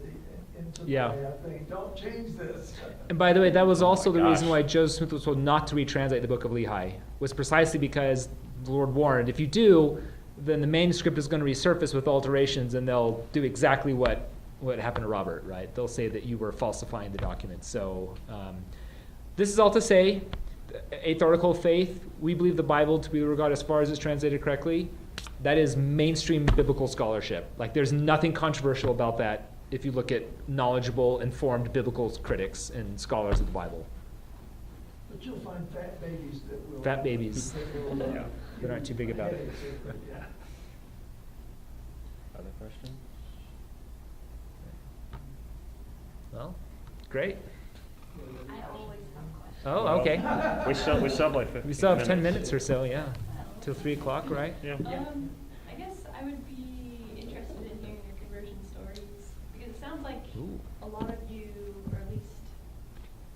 into Yeah. play, I think, don't change this. And by the way, that was also the reason gosh. why Joseph Smith was told not to retranslate the Book of Lehi, was precisely because the Lord warned, if you do, then the manuscript is going to resurface with alterations, and they'll do exactly what happened to Robert, right? They'll say that you were falsifying the document. So this is all to say, eighth article of faith, we believe the Bible to be regarded as far as it's translated correctly. That is mainstream biblical scholarship. Like, there's nothing controversial about that if you look at knowledgeable, informed biblical critics and scholars of the Bible. But you'll find fat babies that will. Fat babies. that will, Yeah. That aren't too big about it. Yeah. Other questions? Well, great. I always have questions. Oh, okay. We still have like 15 We still have 10 minutes or so, yeah. Till 3 o'clock, right? Yeah. I guess I would be interested in hearing your conversion stories, because it sounds like Ooh. a lot of you, or at least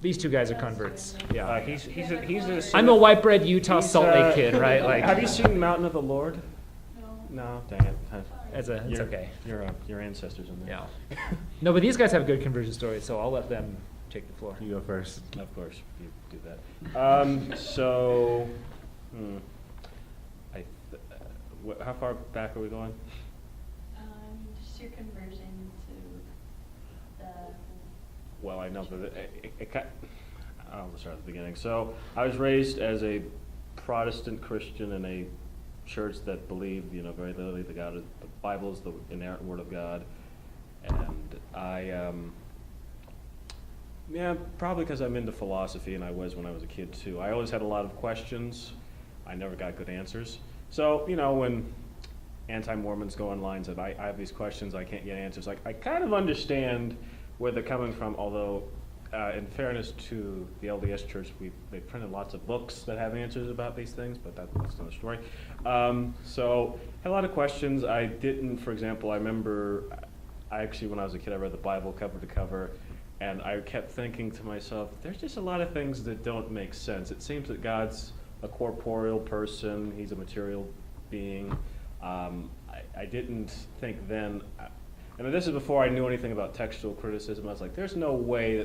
These two guys are converts. Yeah. He's I'm a white bread Utah He's, Salt Lake kid, right? have you Like, seen Mountain of the Lord? no. No, dang it. it's okay. Your ancestors in there. Yeah. No, but these guys have good conversion stories, so I'll let them take the floor. You go first. Of course, you do that. How far back are we going? Just your conversion to the, Well, I know, but I'll start at the beginning. So I was raised as a Protestant Christian in a church that believed, very literally the Bible is the inerrant Word of God, and I, probably because I'm into philosophy, and I was when I was a kid too. I always had a lot of questions. I never got good answers. So when anti-Mormons go online and say, I have these questions, I can't get answers, I kind of understand where they're coming from, although in fairness to the LDS Church, they printed lots of books that have answers about these things, but that's another story. So I had a lot of questions. I didn't, for example, I remember, when I was a kid, I read the Bible cover to cover, and I kept thinking to myself, there's just a lot of things that don't make sense. It seems that God's a corporeal person, he's a material being. I didn't think then, and this is before I knew anything about textual criticism. I was like, there's no way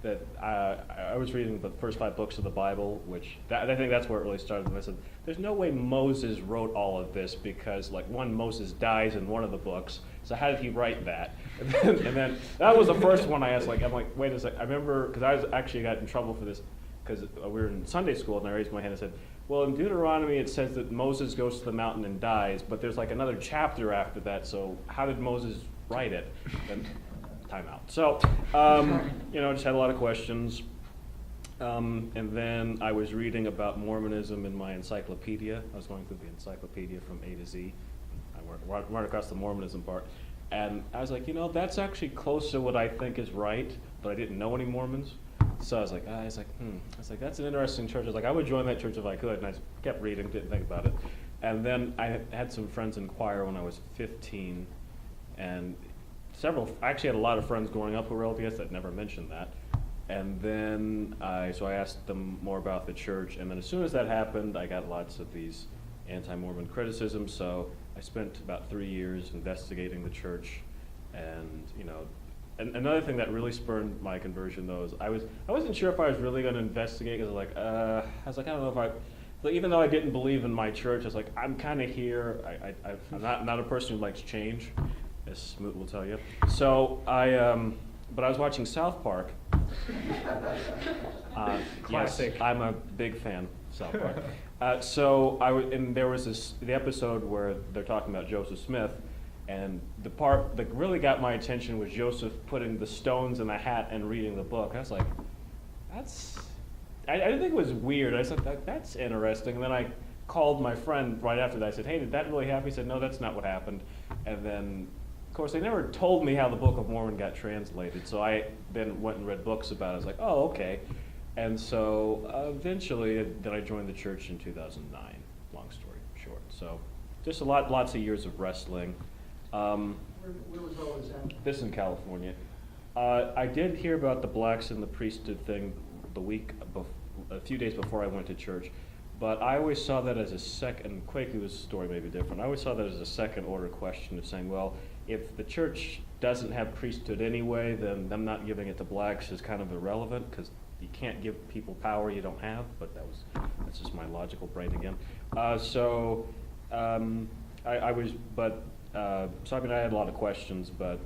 that I was reading the first 5 books of the Bible, I think that's where it really started. And I said, there's no way Moses wrote all of this, because Moses dies in one of the books, so how did he write that? And then that was the first one I asked, I'm like, wait a second. I remember, because I got in trouble for this, because we were in Sunday school, and I raised my hand and said, well, in Deuteronomy it says that Moses goes to the mountain and dies, but there's another chapter after that, so how did Moses write it? Then, time out. So, just had a lot of questions. And then I was reading about Mormonism in my encyclopedia. I was going through the encyclopedia from A to Z. I went across the Mormonism part. And I was like, that's actually close to what I think is right, but I didn't know any Mormons. So I was like, that's an interesting church. I was like, I would join that church if I could. And I just kept reading, didn't think about it. And then I had some friends in choir when I was 15. And I actually had a lot of friends growing up who were LDS that never mentioned that. And then I asked them more about the church. And then as soon as that happened, I got lots of these anti-Mormon criticisms. So I spent about 3 years investigating the church. And, and another thing that really spurred my conversion, though, is I wasn't sure if I was really going to investigate, because I don't know if even though I didn't believe in my church, I was like, I'm kind of here. I'm not a person who likes change, as Smoot will tell you. So but I was watching South Park. Classic. Yes, I'm a big fan of South Park. And there was the episode where they're talking about Joseph Smith, and the part that really got my attention was Joseph putting the stones in a hat and reading the book. I was like, I didn't think it was weird. I said, that's interesting. And then I called my friend right after that. I said, hey, did that really happen? He said, no, that's not what happened. And then, of course, they never told me how the Book of Mormon got translated. So I then went and read books about it. I was like, oh, okay. And so eventually, then I joined the church in 2009, long story short. So just lots of years of wrestling. Where was all this at? This in California. I did hear about the blacks and the priesthood thing a few days before I went to church, but I always saw that as a second, Quake's story may be different, I always saw that as a second order question of saying, well, if the church doesn't have priesthood anyway, then them not giving it to blacks is kind of irrelevant, because you can't give people power you don't have, but that's just my logical brain again. I had a lot of questions, but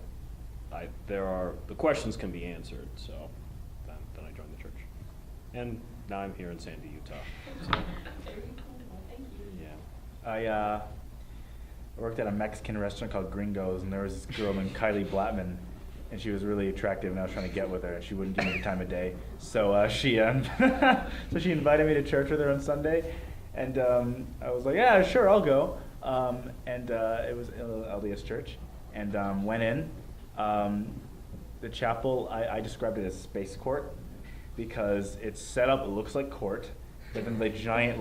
the questions can be answered, so then I joined the church. And now I'm here in Sandy, Utah. So, Very cool, well, thank you. yeah. I worked at a Mexican restaurant called Gringos, and there was this girl named Kylie Blattman, and she was really attractive, and I was trying to get with her, and she wouldn't give me the time of day. So she invited me to church with her on Sunday, and I was like, yeah, sure, I'll go. It was LDS Church, and went in. The chapel, I described it as space court, because it's set up, it looks like court, but then the giant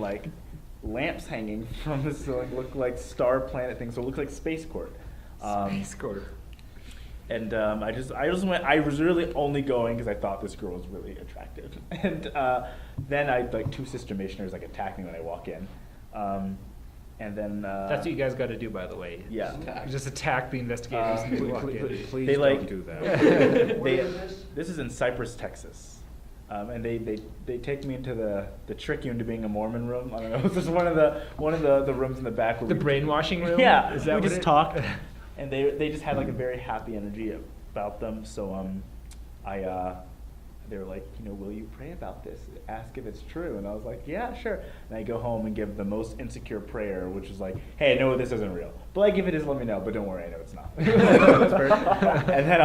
lamps hanging from the ceiling look like star planet things, so it looks like space court. Space court. And I just went. I was really only going because I thought this girl was really attractive. And then two sister missionaries attack me when I walk in. And then That's what you guys got to do, by the way. Yeah. Just attack the investigators when they walk in. Please They, don't do that. Where is this? This is in Cypress, Texas. And they take me into they trick you into being a Mormon room. I don't know. This is one of the rooms in the back. Where The we- brainwashing room? Yeah, Is that we what just it- talked, and they just had a very happy energy about them. So they were like, will you pray about this? Ask if it's true. And I was like, yeah, sure. And I go home and give the most insecure prayer, which is like, hey, I know this isn't real, but like if it is, let me know. But don't worry, I know it's not. That's perfect. And then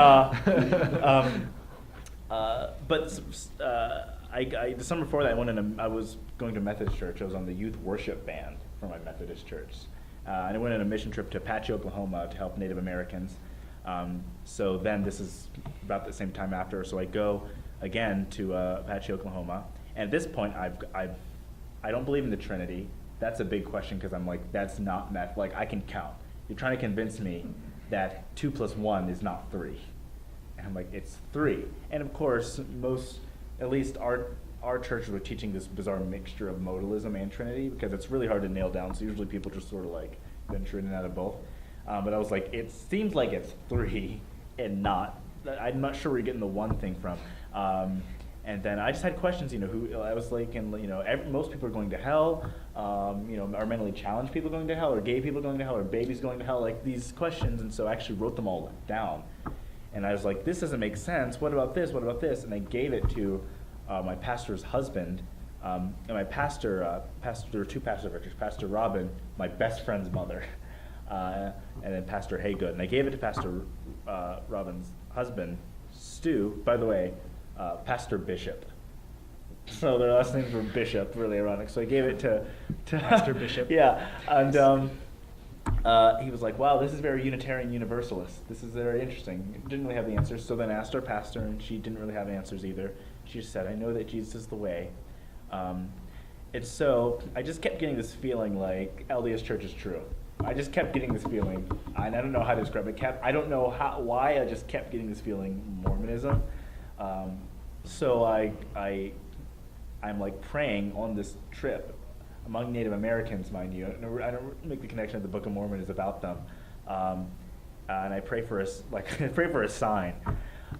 the summer before that, I was going to Methodist church. I was on the youth worship band for my Methodist church. And I went on a mission trip to Apache, Oklahoma to help Native Americans. So then this is about the same time after. So I go again to Apache, Oklahoma. And at this point, I don't believe in the Trinity. That's a big question because I'm like, that's not math. Like, I can count. You're trying to convince me that 2 + 1 is not 3. And I'm like, it's 3. And of course, at least our churches were teaching this bizarre mixture of modalism and Trinity because it's really hard to nail down. So usually people just sort of venture in and out of both. But I was like, it seems like it's 3 and not. I'm not sure where you're getting the 1 thing from. And then I just had questions, who I was like, most people are going to hell, are mentally challenged people going to hell, or gay people going to hell, or babies going to hell, like these questions. And so I actually wrote them all down. And I was like, this doesn't make sense. What about this? What about this? And I gave it to my pastor's husband. And my pastor, there were 2 pastors of our church, Pastor Robin, my best friend's mother, and then Pastor Haygood. And I gave it to Pastor Robin's husband, Stu, by the way, Pastor Bishop. So their last names were Bishop, really ironic. So I gave it to Pastor Bishop. Yeah, and he was like, wow, this is very Unitarian Universalist. This is very interesting. Didn't really have the answers. So then I asked our pastor, and she didn't really have answers either. She just said, I know that Jesus is the way. And so I just kept getting this feeling like LDS Church is true. I just kept getting this feeling, and I don't know how to describe it. I don't know why I just kept getting this feeling Mormonism. So I'm like praying on this trip among Native Americans, mind you. I don't make the connection that the Book of Mormon is about them. And I pray for a sign,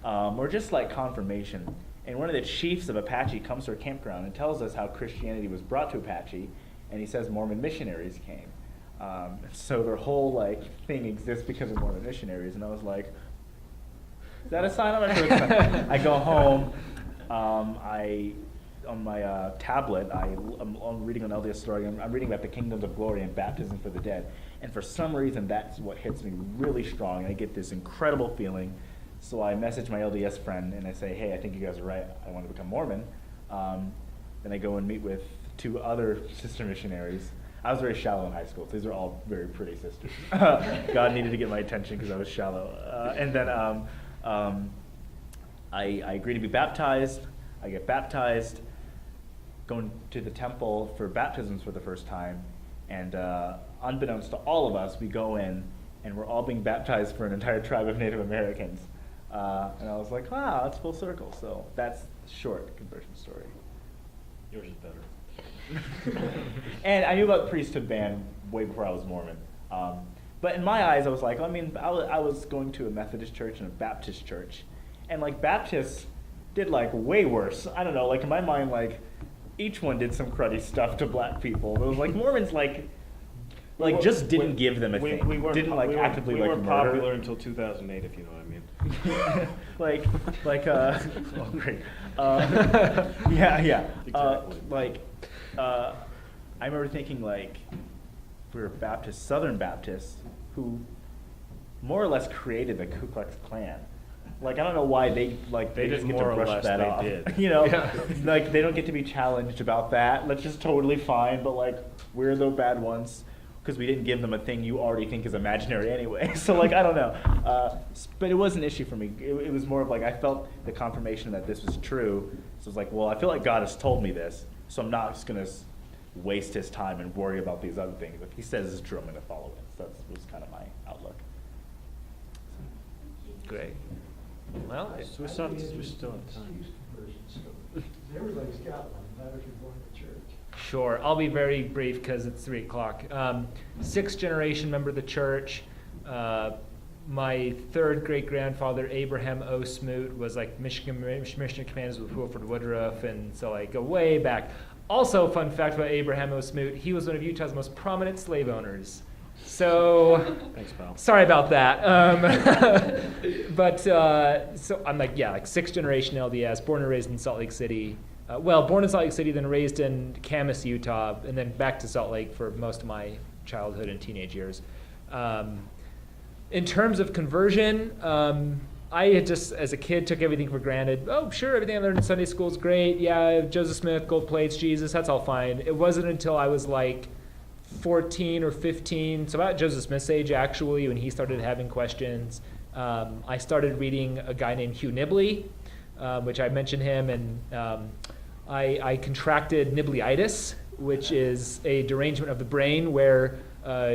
or just like confirmation. And one of the chiefs of Apache comes to our campground and tells us how Christianity was brought to Apache, and he says Mormon missionaries came. So their whole thing exists because of Mormon missionaries. And I was like, is that a sign? I'm not sure it's a sign. I go home. On my tablet, I'm reading an LDS story. I'm reading about the kingdoms of glory and baptism for the dead. And for some reason, that's what hits me really strong. And I get this incredible feeling. So I message my LDS friend and I say, hey, I think you guys are right. I want to become Mormon. Then I go and meet with 2 other sister missionaries. I was very shallow in high school. So these are all very pretty sisters. God needed to get my attention because I was shallow. And then I agree to be baptized. I get baptized, going to the temple for baptisms for the first time. And unbeknownst to all of us, we go in and we're all being baptized for an entire tribe of Native Americans. And I was like, wow, that's full circle. So that's the short conversion story. Yours is better. And I knew about priesthood ban way before I was Mormon. But in my eyes, I was like, I mean, I was going to a Methodist church and a Baptist church. And like Baptists did like way worse. I don't know, like in my mind, like each one did some cruddy stuff to black people. It was like Mormons just didn't give them a thing. We weren't didn't like we actively we like weren't murder. popular until 2008, if you know what I mean. Oh great. Yeah. Exactly. I remember thinking like, we were Baptists, Southern Baptists, who more or less created the Ku Klux Klan. Like I don't know why they They just did get to more or brush less, that they off. did. You know, Yeah. like they don't get to be challenged about that. That's just totally fine. But like we're the bad ones because we didn't give them a thing you already think is imaginary anyway. So like I don't know. But it was an issue for me. It was more of like I felt the confirmation that this was true. So it's like, well, I feel like God has told me this, so I'm not just gonna waste his time and worry about these other things. If he says it's true, I'm gonna follow it. So that was kind of my outlook. Great. Well, We're still have time. Excuse conversion, so everybody's got one, no matter if you're going to church. sure. I'll be very brief because it's 3 o'clock. Sixth generation member of the church. My third great grandfather, Abraham O. Smoot, was like missionary commanders with Wilford Woodruff, and so I go way back. Also, fun fact about Abraham O. Smoot: he was one of Utah's most prominent slave owners. So, Thanks, pal. sorry about that. So I'm like sixth generation LDS, born and raised in Salt Lake City. Born in Salt Lake City, then raised in Camas, Utah, and then back to Salt Lake for most of my childhood and teenage years. In terms of conversion, I had just, as a kid, took everything for granted. Oh, sure, everything I learned in Sunday school is great. Yeah, Joseph Smith, gold plates, Jesus, that's all fine. It wasn't until I was like 14 or 15, so about Joseph Smith's age, actually, when he started having questions, I started reading a guy named Hugh Nibley, which I mentioned him, and I contracted Nibley-itis, which is a derangement of the brain where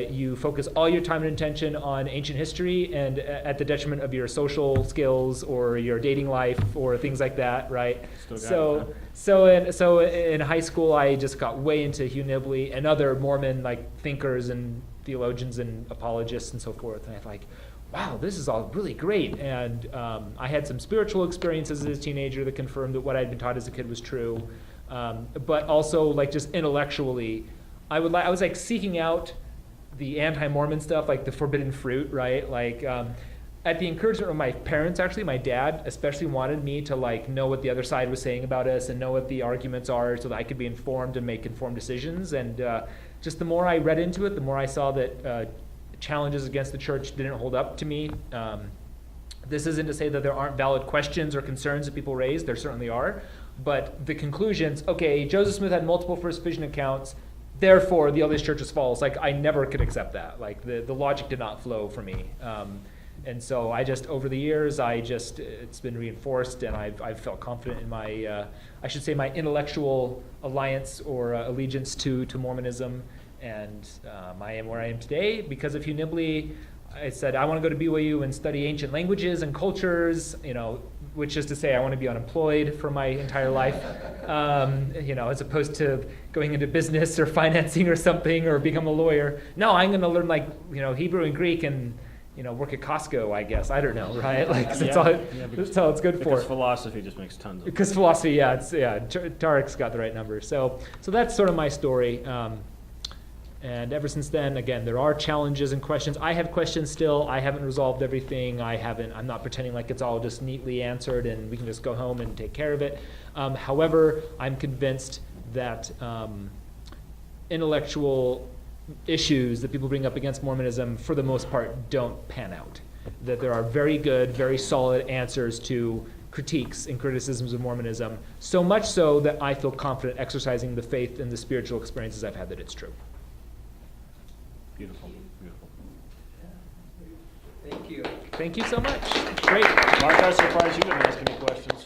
you focus all your time and attention on ancient history and at the detriment of your social skills or your dating life or things like that, right? Still got it, So in high school, I just got way into Hugh Nibley and other Mormon thinkers and theologians and apologists and so forth. And I was like, wow, this is all really great. And I had some spiritual experiences as a teenager that confirmed that what I'd been taught as a kid was true. But also just intellectually, I was seeking out the anti-Mormon stuff, like the forbidden fruit, right? At the encouragement of my parents, actually, my dad especially wanted me to know what the other side was saying about us and know what the arguments are so that I could be informed and make informed decisions. And just the more I read into it, the more I saw that challenges against the church didn't hold up to me. This isn't to say that there aren't valid questions or concerns that people raise. There certainly are. But the conclusions, okay, Joseph Smith had multiple First Vision accounts, therefore the LDS Church is false. I never could accept that. The logic did not flow for me. And so over the years, it's been reinforced, and I've felt confident in my, my intellectual alliance or allegiance to Mormonism. And I am where I am today because of Hugh Nibley. I said, I want to go to BYU and study ancient languages and cultures, which is to say I want to be unemployed for my entire life, as opposed to going into business or financing or something or become a lawyer. No, I'm going to learn Hebrew and Greek and, work at Costco, I guess. I don't know, right? That's all it's good for. Because philosophy just makes tons of sense. Because philosophy, Tarek's got the right number. So that's sort of my story. And ever since then, again, there are challenges and questions. I have questions still. I haven't resolved everything. I'm not pretending like it's all just neatly answered and we can just go home and take care of it. However, I'm convinced that intellectual issues that people bring up against Mormonism, for the most part, don't pan out. That there are very good, very solid answers to critiques and criticisms of Mormonism, so much so that I feel confident exercising the faith and the spiritual experiences I've had that it's true. Beautiful, beautiful. Thank you. Thank you so much. Great. Mark, I was surprised you didn't ask any questions.